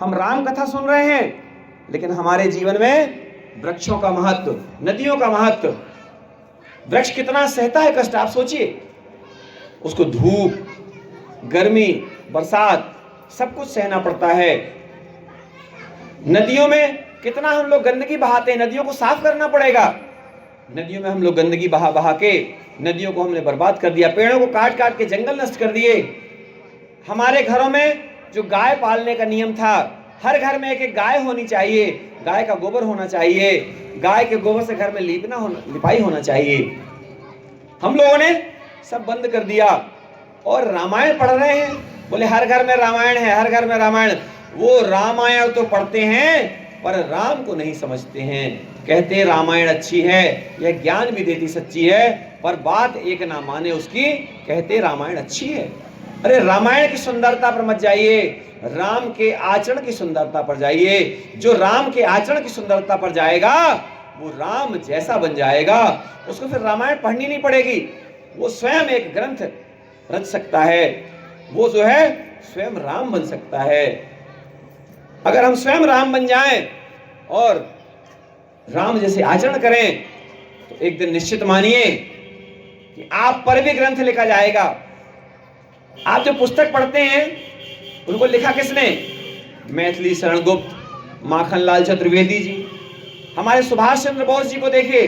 हम राम कथा सुन रहे हैं, लेकिन हमारे जीवन में वृक्षों का महत्व, नदियों का महत्व। वृक्ष कितना सहता है कष्ट, आप सोचिए। उसको धूप, गर्मी, बरसात सब कुछ सहना पड़ता है। नदियों में कितना हम लोग गंदगी बहाते हैं, नदियों को साफ करना पड़ेगा। नदियों में हम लोग गंदगी बहा बहा के नदियों को हमने बर्बाद कर दिया, पेड़ों को काट काट के जंगल नष्ट कर दिए। हमारे घरों में जो गाय पालने का नियम था, हर घर में एक एक गाय होनी चाहिए, गाय का गोबर होना चाहिए, गाय के गोबर से घर में लिपाई होना चाहिए। हम लोगों ने सब बंद कर दिया और रामायण पढ़ रहे हैं। बोले हर घर में रामायण है, हर घर में रामायण। वो रामायण तो पढ़ते हैं पर राम को नहीं समझते हैं। कहते रामायण अच्छी है, यह ज्ञान भी देती सच्ची है, पर बात एक ना माने उसकी, कहते रामायण अच्छी है। अरे रामायण की सुंदरता पर मत जाइए, राम के आचरण की सुंदरता पर जाइए। जो राम के आचरण की सुंदरता पर जाएगा वो राम जैसा बन जाएगा। उसको फिर रामायण पढ़नी नहीं पड़ेगी, वो स्वयं एक ग्रंथ रच सकता है, वो जो है स्वयं राम बन सकता है। अगर हम स्वयं राम बन जाएं और राम जैसे आचरण करें तो एक दिन निश्चित मानिए कि आप पर भी ग्रंथ लिखा जाएगा। आप जो पुस्तक पढ़ते हैं उनको लिखा किसने? मैथिली शरण गुप्त, माखनलाल चतुर्वेदी जी। हमारे सुभाष चंद्र बोस जी को देखिए,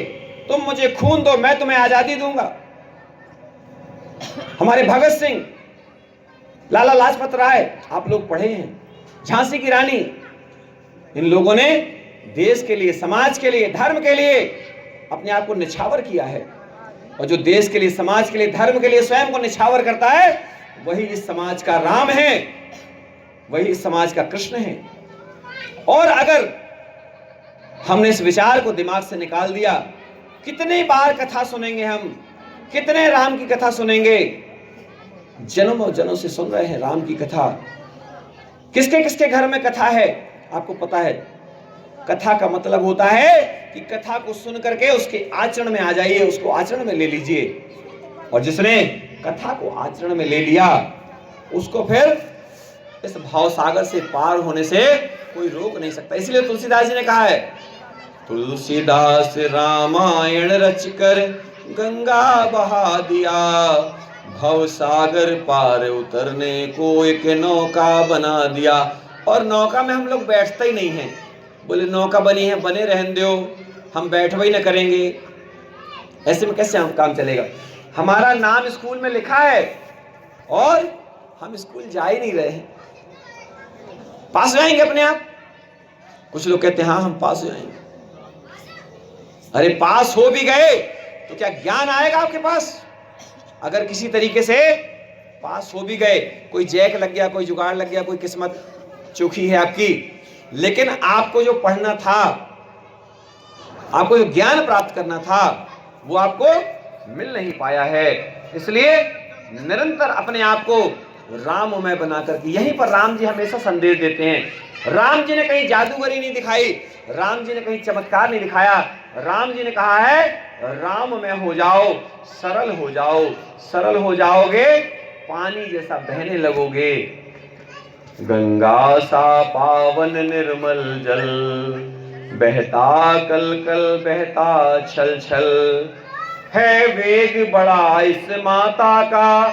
तुम मुझे खून दो मैं तुम्हें आजादी दूंगा। हमारे भगत सिंह, लाला लाजपत राय, आप लोग पढ़े हैं, झांसी की रानी, इन लोगों ने देश के लिए, समाज के लिए, धर्म के लिए अपने आप को निछावर किया है। और जो देश के लिए, समाज के लिए, धर्म के लिए स्वयं को निछावर करता है, वही इस समाज का राम है, वही इस समाज का कृष्ण है। और अगर हमने इस विचार को दिमाग से निकाल दिया, कितनी बार कथा सुनेंगे हम, कितने राम की कथा सुनेंगे? जन्मों जन्मों से सुन रहे हैं राम की कथा। किसके किसके घर में कथा है आपको पता है? कथा का मतलब होता है कि कथा को सुन करके उसके आचरण में आ जाइए, उसको आचरण में ले लीजिए। और जिसने कथा को आचरण में ले लिया उसको फिर इस भाव सागर से पार होने से कोई रोक नहीं सकता। इसलिए तुलसीदास जी ने कहा है, तुलसीदास रामायण रच कर गंगा बहा दिया, भव सागर पार उतरने को एक नौका बना दिया। और नौका में हम लोग बैठते ही नहीं हैं। बोले नौका बनी है, बने रहने दो, हम बैठवा ही ना करेंगे। ऐसे में कैसे हम काम चलेगा? हमारा नाम स्कूल में लिखा है और हम स्कूल जा ही नहीं रहे हैं। पास हो जाएंगे अपने आप? कुछ लोग कहते हैं हाँ हम पास हो जाएंगे। अरे पास हो भी गए तो क्या ज्ञान आएगा आपके पास? अगर किसी तरीके से पास हो भी गए, कोई जैक लग गया, कोई जुगाड़ लग गया, कोई किस्मत चूकी है आपकी, लेकिन आपको जो पढ़ना था, आपको जो ज्ञान प्राप्त करना था, वो आपको मिल नहीं पाया है। इसलिए निरंतर अपने आप को राममय बनाकर के, यहीं पर राम जी हमेशा संदेश देते हैं। राम जी ने कहीं जादूगरी नहीं दिखाई, राम जी ने कहीं चमत्कार नहीं दिखाया। राम जी ने कहा है राममय हो जाओ, सरल हो जाओ। सरल हो जाओगे, पानी जैसा बहने लगोगे। गंगा सा पावन निर्मल जल, बहता कल कल बहता छल छल, है वेग बड़ा इस माता का,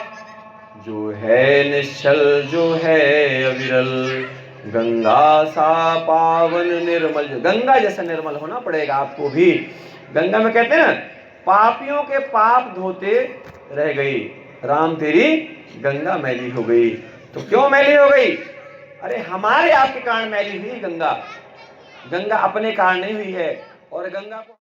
जो है निश्चल जो है अविरल। गंगा सा पावन निर्मल, गंगा जैसा निर्मल होना पड़ेगा आपको भी। गंगा में कहते हैं ना, पापियों के पाप धोते रह गई, राम तेरी गंगा मैली हो गई। तो क्यों मैली हो गई? अरे हमारे आपके कारण मैली हुई गंगा, गंगा अपने कारण नहीं हुई है। और गंगा को